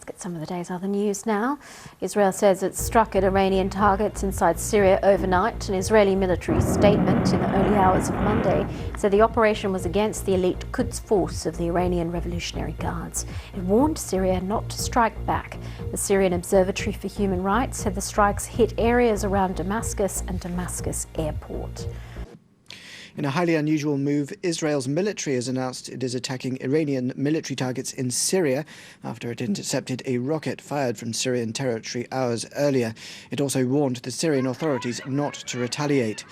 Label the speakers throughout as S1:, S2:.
S1: at some of the day's other news now. Israel says it struck at Iranian targets inside Syria overnight. An Israeli military statement in the early hours of Monday said the operation was against the elite Quds force of the Iranian Revolutionary Guards. It warned Syria not to strike back. The Syrian Observatory for Human Rights said the strikes hit areas around Damascus and Damascus Airport.
S2: In a highly unusual move, Israel's military has announced it is attacking Iranian military targets in Syria after it intercepted a rocket fired from Syrian territory hours earlier. It also warned the Syrian authorities not to retaliate.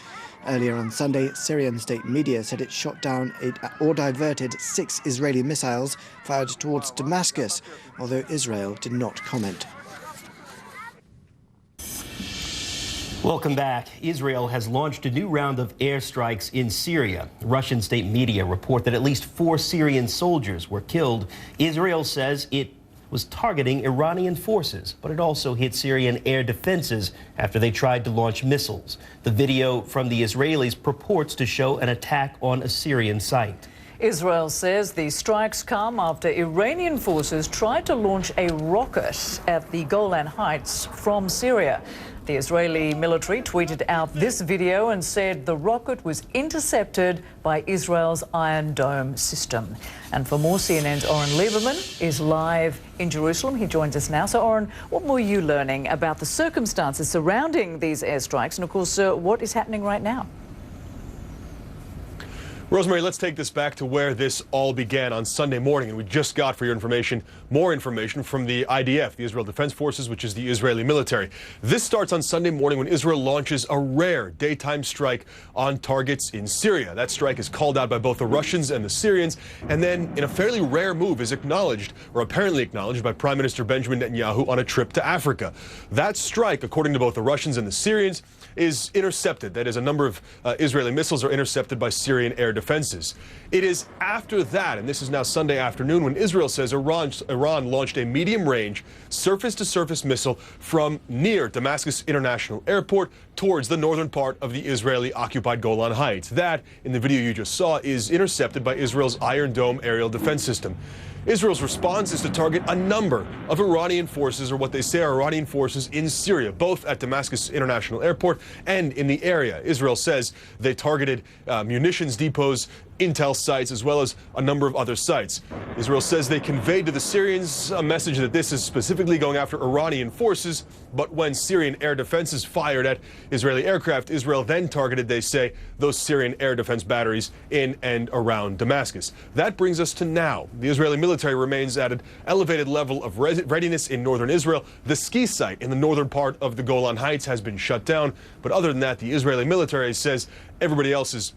S2: Earlier on Sunday, Syrian state media said it shot down or diverted 6 Israeli missiles fired towards Damascus, although Israel did not comment.
S3: Welcome back. Israel has launched a new round of airstrikes in Syria. Russian state media report that at least 4 Syrian soldiers were killed. Israel says it was targeting Iranian forces, but it also hit Syrian air defenses after they tried to launch missiles. The video from the Israelis purports to show an attack on a Syrian site.
S4: Israel says the strikes come after Iranian forces tried to launch a rocket at the Golan Heights from Syria. The Israeli military tweeted out this video and said the rocket was intercepted by Israel's Iron Dome system. And for more, CNN's Oren Lieberman is live in Jerusalem. He joins us now. So, Oren, what were you learning about the circumstances surrounding these airstrikes and, of course, what is happening right now?
S5: Rosemary, let's take this back to where this all began on Sunday morning. And we just got, for your information, more information from the IDF, the Israel Defense Forces, which is the Israeli military. This starts on Sunday morning when Israel launches a rare daytime strike on targets in Syria. That strike is called out by both the Russians and the Syrians, and then, in a fairly rare move, is acknowledged, or apparently acknowledged, by Prime Minister Benjamin Netanyahu on a trip to Africa. That strike, according to both the Russians and the Syrians, is intercepted. That is, a number of Israeli missiles are intercepted by Syrian air defenses. It is after that, and this is now Sunday afternoon, when Israel says Iran launched a medium-range surface-to-surface missile from near Damascus International Airport towards the northern part of the Israeli-occupied Golan Heights. That, in the video you just saw, is intercepted by Israel's Iron Dome aerial defense system. Israel's response is to target a number of Iranian forces, or what they say are Iranian forces, in Syria, both at Damascus International Airport and in the area. Israel says they targeted munitions depots, intel sites, as well as a number of other sites. Israel says they conveyed to the Syrians a message that this is specifically going after Iranian forces, but when Syrian air defenses fired at Israeli aircraft, Israel then targeted, they say, those Syrian air defense batteries in and around Damascus. That brings us to now. The Israeli military remains at an elevated level of readiness in northern Israel. The ski site in the northern part of the Golan Heights has been shut down, but other than that, the Israeli military says everybody else is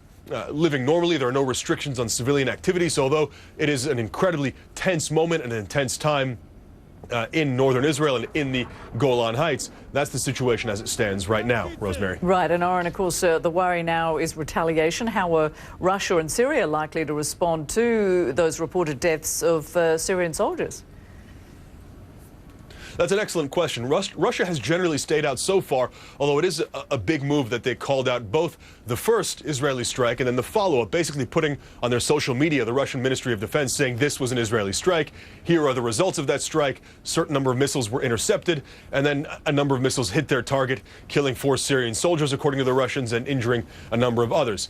S5: living normally. There are no restrictions on civilian activity. So although it is an incredibly tense moment and an intense time in northern Israel and in the Golan Heights, that's the situation as it stands right now, Rosemary.
S4: Right, and Oren, of course, the worry now is retaliation. How are Russia and Syria likely to respond to those reported deaths of Syrian soldiers?
S5: That's an excellent question. Russia has generally stayed out so far, although it is a big move that they called out both the first Israeli strike and then the follow-up, basically putting on their social media the Russian Ministry of Defense saying this was an Israeli strike. Here are the results of that strike. Certain number of missiles were intercepted, and then a number of missiles hit their target, killing 4 Syrian soldiers, according to the Russians, and injuring a number of others.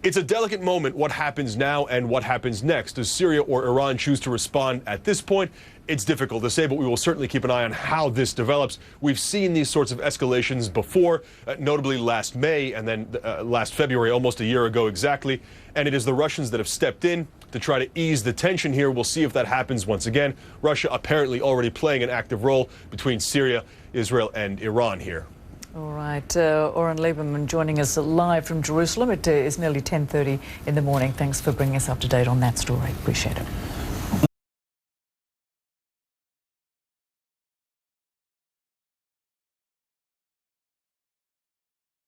S5: It's a delicate moment, what happens now and what happens next. Does Syria or Iran choose to respond at this point? It's difficult to say, but we will certainly keep an eye on how this develops. We've seen these sorts of escalations before, notably last May and then last February, almost a year ago exactly. And it is the Russians that have stepped in to try to ease the tension here. We'll see if that happens once again. Russia apparently already playing an active role between Syria, Israel, and Iran here.
S4: All right, Oren Lieberman joining us live from Jerusalem. It is nearly 10:30 in the morning. Thanks for bringing us up to date on that story. Appreciate it.